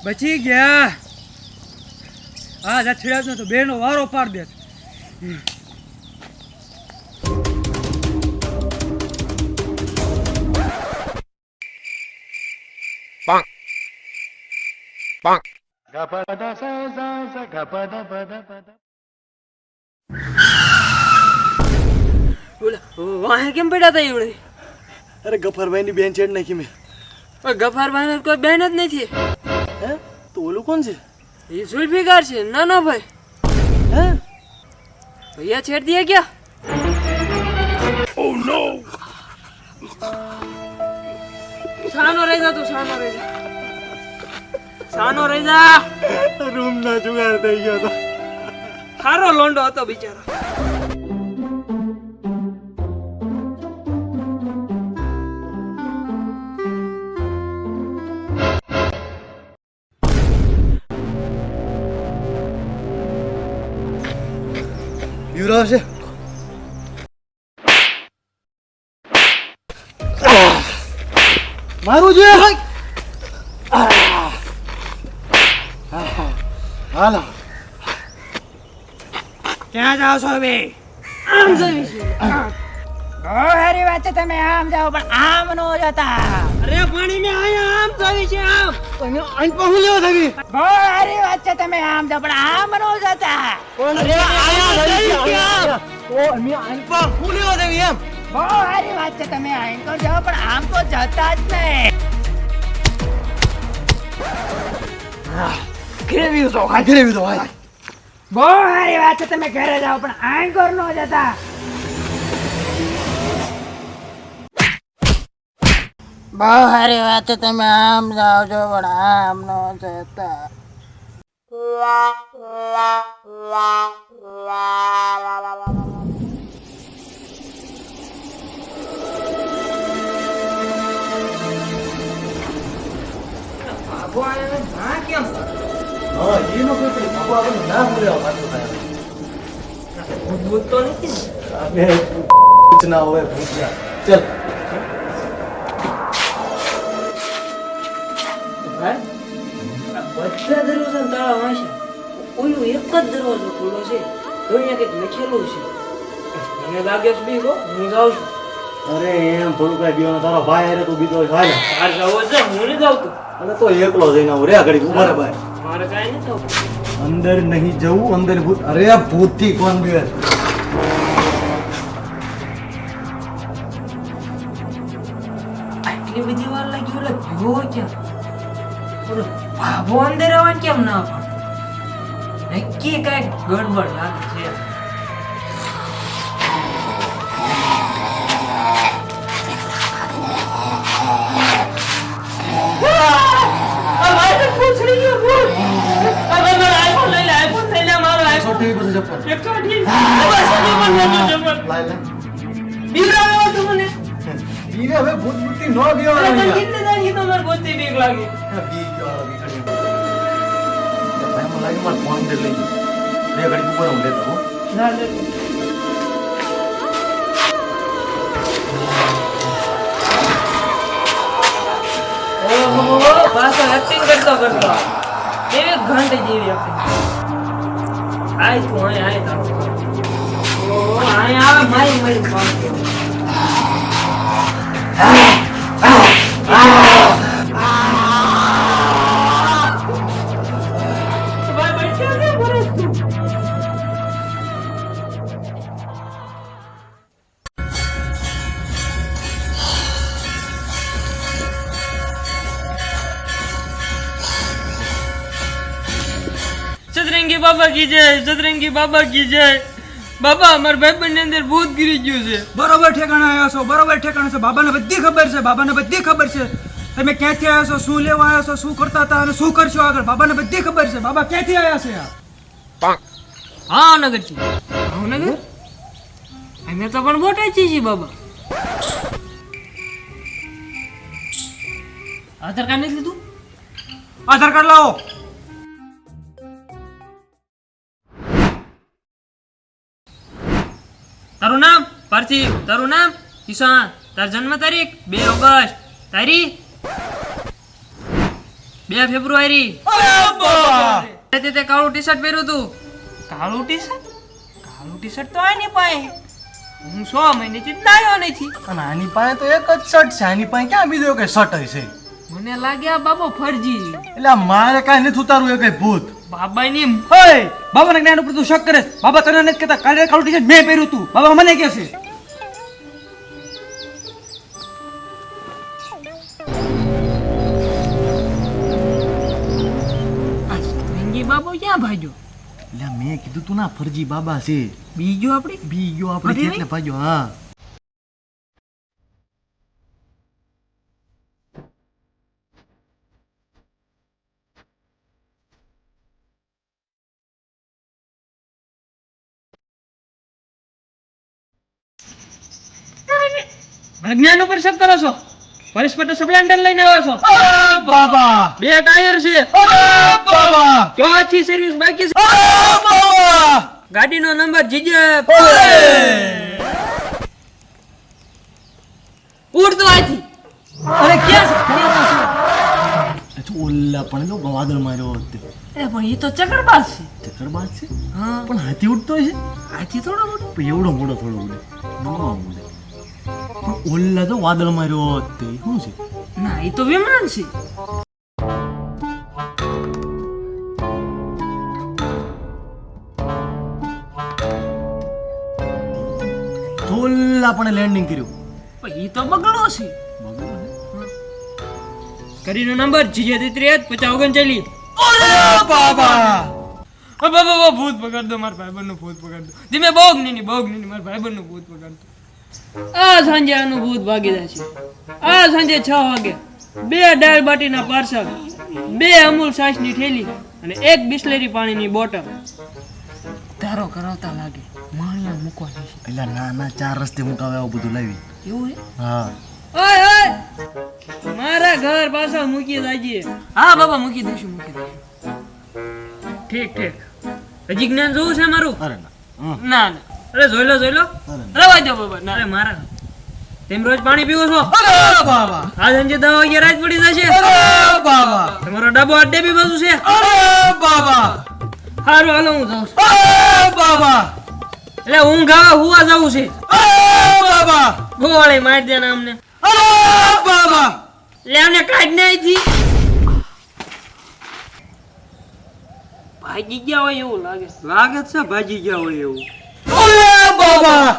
બચી ગયા. હા છેડા તો બેનો વારો પાડ દે. પાંક પાંક વાહે કેમ પડ્યા તા એવડે? અરે ગફરભાઈ ની બેન ચેડ નાખી મેં. ગફારભાઈ કોઈ બેન જ નથી. હે તો ઓલું કોણ છે? એ જુલ્ફિકાર છે. નાનો ભાઈ. હે ભૈયા છેડ દિયા क्या? Oh no! સાનો રહી જા તું, સાનો રહી જા. સાનો રહી જા. રૂમ ના જુગાર થઈ ગયો તો. સારો લોંડો હતો બિચારો. યુવરાજ છે. મારું છે. હાલો ક્યાં જાઓ છો બે? આમ જવી છે. બહુ સારી વાત છે, તમે આમ જાઓ પણ આમ નો જતા. અરે પાણી મેં આયા આમ જવી છે આમ. અહીં પહોંચ લેવો થવી. બહુ સારી વાત છે, તમે આમ જાઓ પણ આમ નો જતા. અરે આયા જવી છે આમ. ઓ અમે અહીં પર હું લેવો થવી એમ. બહુ સારી વાત છે, તમે આમ તો જાઓ પણ આમ તો જતા જ નહીં. ગ્રેવી તો હા ગ્રેવી તો હા. બહુ સારી વાત છે, તમે ઘરે જાઓ પણ આમ ઘર નો જતા. બહુ સારી વાત છે, તમે આમ જાઓ છો પણ આમ નો જતા. બાબુ આયા ના કેમ? હા એનો કોઈ પણ બાબુ આપણને ના બોલ્યા પાછું થાય. ભૂત તો નથી ને? આપણે ભૂત ના હોય ભૂતિયા. ચલ ભાઈ આ બધા દરવાજા તાળા વાંચે. ઓલું એક જ દરવાજો ખુલ્લો છે. તો અહીંયા કંઈક લખેલું છે. મને લાગે છે બી હું જાઉં છું. અરે એમ થોડું કઈ બીવાનો તારો ભાઈ હારે તું બીજો થાય ને. તાર જવો છે, હું નહીં જાઉં તું. અને તો એકલો જઈને આવું રે ઘડી ઉભા રે ભાઈ. મારે કાંઈ નહીં થવું. અંદર નહીં જવું અંદર ભૂત. અરે ભૂત થી કોણ બીવે? આટલી બધી વાર લાગી ઓલે ભેગો ક્યાં? ઓલો બાબો અંદર આવવાનું કેમ ના પાડે? નક્કી કાંઈક ગડબડ લાગે છે. ટીવી પાસે ચપ્પલ લાય લે. બીવે હવે ભૂત ભૂતી નો બીવાનો બી ગયો બી ઘડી. ભાઈ મને લાગે મારે ફોન અંદર લઈ ગયો. બે ઘડી ઉપર હું લેતો હો. પાછો એક્ટિંગ કરતો એવી ઘંટ જેવી acting. આય તું આય તારો આય આવે મારી મારી सतरंगी बाबा की जय, सतरंगी बाबा की जय. बाबा અમાર ભાઈબંધ ની અંદર ભૂત ગીરી ગયું છે. બરોબર ઠેકાણે આવ્યા છો, બરોબર ઠેકાણે છે. બાબાને બધી ખબર છે, બાબાને બધી ખબર છે. તમે ક્યાંથી આવ્યા છો, શું લેવા આવ્યા છો, શું કરતા હતા અને શું કરશો આગળ, બાબાને બધી ખબર છે. બાબા ક્યાંથી આવ્યા છે? પાંક ભાવનગર થી. ભાવનગર અમે તો પણ બોટાઈ છીએ બાબા. આધાર કાર્ડ નથી લીધું? આધાર કાર્ડ લાવો. તારું નામ પાર્થિવ, તારું નામ કિશાન, તાર જન્મ તારીખ 2 ઓગસ્ટ, તારી 2 ફેબ્રુઆરી તે કાળું ટી શર્ટ પહેર્યું તું. કાળું ટી શર્ટ તો આની પાસે હું 6 મહિનેથી જ નાયો નથી. અને આની પાસે તો એક જ શર્ટ છે, આની પાસે ક્યાં બીજો કઈ શર્ટ હશે? મને લાગે આ બાબો ફરજી. એટલે આ મારે કાંઈ નથી ઉતારવું એ કઈ ભૂત. બાબાની ઓય બાબાના જ્ઞાન ઉપર તું શક કરે છે. બાબા તને નથી કહેતા કાલે કાળું ટી-શર્ટ મેં પહેર્યું તું. બાબા મને કહે છે. ફરજી બાબો ક્યાં ભાગ્યો? એટલે મેં કીધું તું ના ફરજી બાબા છે. બીજો આપણે બીજો આપણે અરે એટલે ભાગ્યો. હા જ્ઞાન ઉપર શક કરો છો. પરસ્પર સપ્લાન્ટર લઈને આવ્યો છો. બાબા 2 ટાયર છે. બાબા ચોથી સર્વિસ બાકી છે. ગાડીનો નંબર જીજે ઉડતો આથી. અરે ક્યાં છે? ઓલા પણ જો વાદળ માર્યો તે એ પણ એ તો ચક્રબાજ છે. ચક્કરબાજ છે. હા પણ હાથી ઉડતો છે. આથી થોડો મોટો. પણ એવડો મોટો થોડો ઉડે નાનો ઉડે. પણ ઓલા જો વાદળ માર્યો તે શું છે? ના એ તો વિમાન છે. ઓલા પણ લેન્ડિંગ કર્યું. પણ એ તો બગડો છે. કરીનો નંબર જીજે 33 50 બાબા બાબા ભૂત પકડ દો. મારા ભાઈબંધનું ભૂત પકડ દો. ધીમે બોગ ની મારા ભાઈબંધનું ભૂત પકડ દો. આ સાંજે આનું ભૂત ભાગી જાય છે. આ સાંજે 6 વાગે 2 દાળ બાટીના પાર્સલ, 2 અમૂલ છાશની થેલી અને 1 બિસ્લેરી પાણીની બોટલ ધારો કરાવતા લાગે માણિયા મૂકવાની છે. એટલે ના 4 રસ્તે મુકાવે આવું બધું લાવી. એવું હે? હા ઓય મારા ઘર પાછળ મૂકી દાજીએ. હા બાબા મૂકી દઈશું. ઠીક હજી જ્ઞાન જોવું છે મારું? અરે ના ના અરે જોઈ લો અરે વાંચો બાબા. ના અરે મારા તેમ રોજ પાણી પીવો છો? બાબા આ સાંજે 10 વાગે રાત પડી જશે. બાબા તમારો ડબ્બો અડ્ડે બી બાજુ છે. બાબા સારું હાલો હું જાઉં છું. બાબા એટલે ઊંઘ આવે હુવા જવું છે. બાબા ગોળે મારી દે ને અમને. બાબા લે અમને કાઢ ને અહીંથી. ભાગી ગયા હોય એવું લાગે. લાગે છે ભાજી ગયા હોય એવું. બાબા